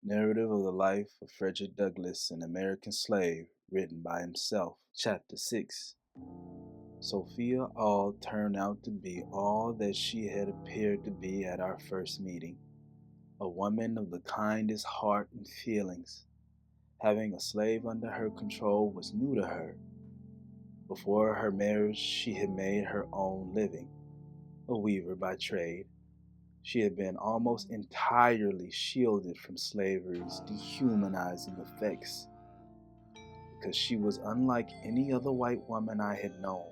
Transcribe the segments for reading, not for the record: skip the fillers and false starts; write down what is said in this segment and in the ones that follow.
Narrative of the Life of Frederick Douglass, an American Slave, written by himself. Chapter 6. Sophia Auld turned out to be all that she had appeared to be at our first meeting, a woman of the kindest heart and feelings. Having a slave under her control was new to her. Before her marriage, she had made her own living, a weaver by trade. She had been almost entirely shielded from slavery's dehumanizing effects. Because she was unlike any other white woman I had known,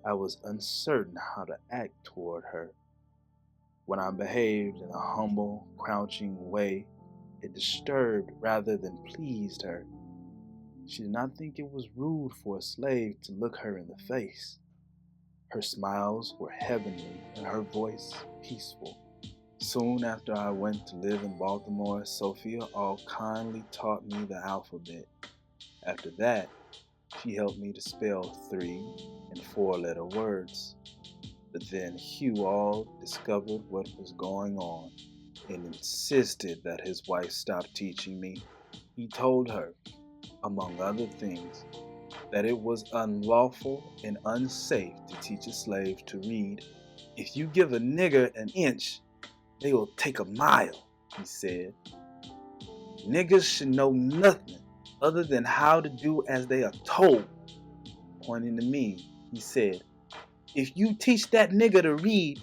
I was uncertain how to act toward her. When I behaved in a humble, crouching way, it disturbed rather than pleased her. She did not think it was rude for a slave to look her in the face. Her smiles were heavenly and her voice peaceful. Soon after I went to live in Baltimore, Sophia Auld kindly taught me the alphabet. After that, she helped me to spell 3- and 4-letter words. But then Hugh Auld discovered what was going on and insisted that his wife stop teaching me. He told her, among other things, that it was unlawful and unsafe to teach a slave to read. If you give a nigger an inch, they will take a mile, he said. Niggers should know nothing other than how to do as they are told. Pointing to me, he said, if you teach that nigger to read,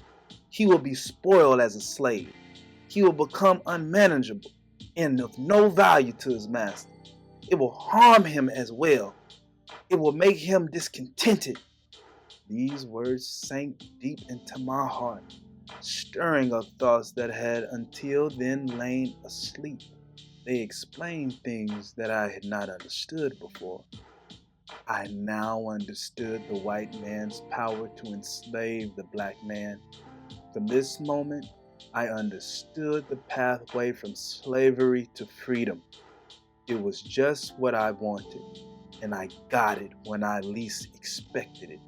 he will be spoiled as a slave. He will become unmanageable and of no value to his master. It will harm him as well. It will make him discontented. These words sank deep into my heart, stirring up thoughts that had until then lain asleep. They explained things that I had not understood before. I now understood the white man's power to enslave the black man. From this moment, I understood the pathway from slavery to freedom. It was just what I wanted, and I got it when I least expected it.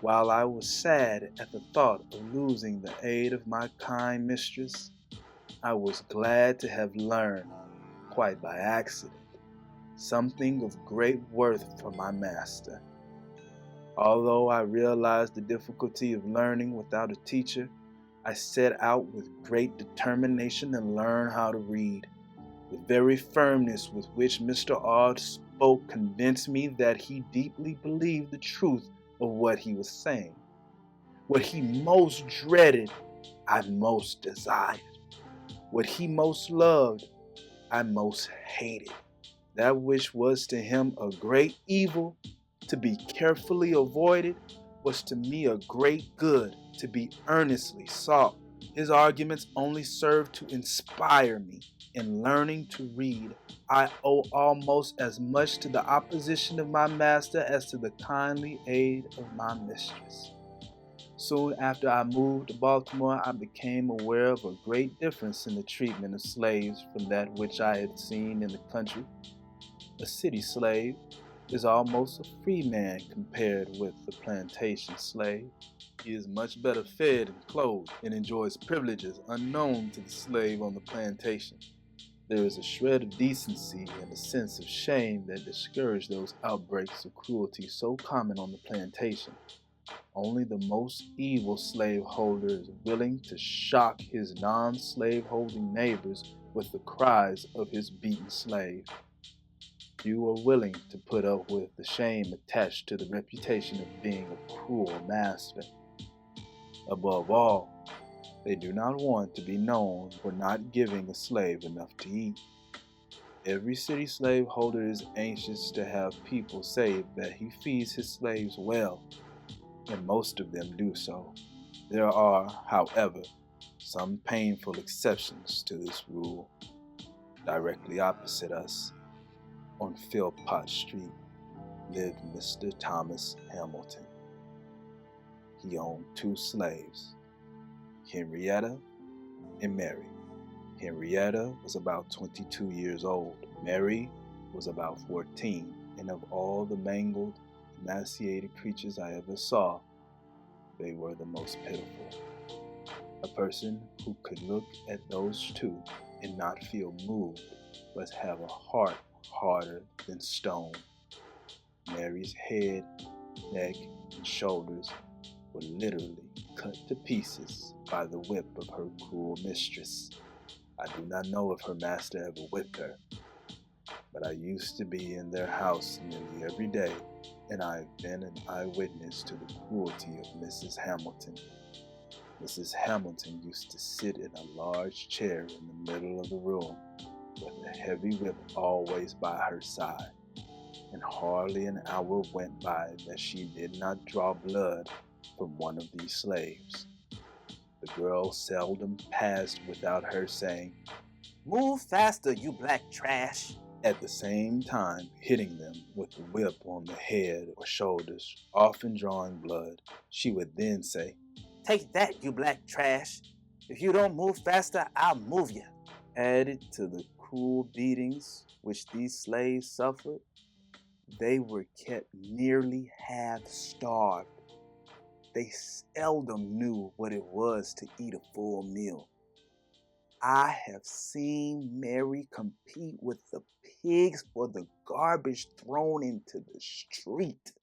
While I was sad at the thought of losing the aid of my kind mistress, I was glad to have learned, quite by accident, something of great worth from my master. Although I realized the difficulty of learning without a teacher, I set out with great determination to learn how to read. The very firmness with which Mr. Auld spoke convinced me that he deeply believed the truth of what he was saying. What he most dreaded, I most desired. What he most loved, I most hated. That which was to him a great evil, to be carefully avoided, was to me a great good, to be earnestly sought. His arguments only served to inspire me. In learning to read, I owe almost as much to the opposition of my master as to the kindly aid of my mistress. Soon after I moved to Baltimore, I became aware of a great difference in the treatment of slaves from that which I had seen in the country. A city slave is almost a free man compared with the plantation slave. He is much better fed and clothed and enjoys privileges unknown to the slave on the plantation. There is a shred of decency and a sense of shame that discourage those outbreaks of cruelty so common on the plantation. Only the most evil slaveholder is willing to shock his non-slaveholding neighbors with the cries of his beaten slave. Few are willing to put up with the shame attached to the reputation of being a cruel master. Above all, they do not want to be known for not giving a slave enough to eat. Every city slaveholder is anxious to have people say that he feeds his slaves well, and most of them do so. There are, however, some painful exceptions to this rule. Directly opposite us, on Philpott Street, lived Mr. Thomas Hamilton. He owned 2 slaves, Henrietta and Mary. Henrietta was about 22 years old. Mary was about 14, and of all the mangled, emaciated creatures I ever saw, they were the most pitiful. A person who could look at those 2 and not feel moved, but have a heart harder than stone. Mary's head, neck, and shoulders were literally cut to pieces by the whip of her cruel mistress. I do not know if her master ever whipped her, but I used to be in their house nearly every day, and I've been an eyewitness to the cruelty of Mrs. Hamilton. Mrs. Hamilton used to sit in a large chair in the middle of the room, with a heavy whip always by her side, and hardly an hour went by that she did not draw blood from one of these slaves. The girl seldom passed without her saying, "Move faster, you black trash," at the same time hitting them with the whip on the head or shoulders, often drawing blood. She would then say, "Take that, you black trash. If you don't move faster, I'll move you." Added to the cruel beatings which these slaves suffered, they were kept nearly half starved. They seldom knew what it was to eat a full meal. I have seen Mary compete with the pigs for the garbage thrown into the street.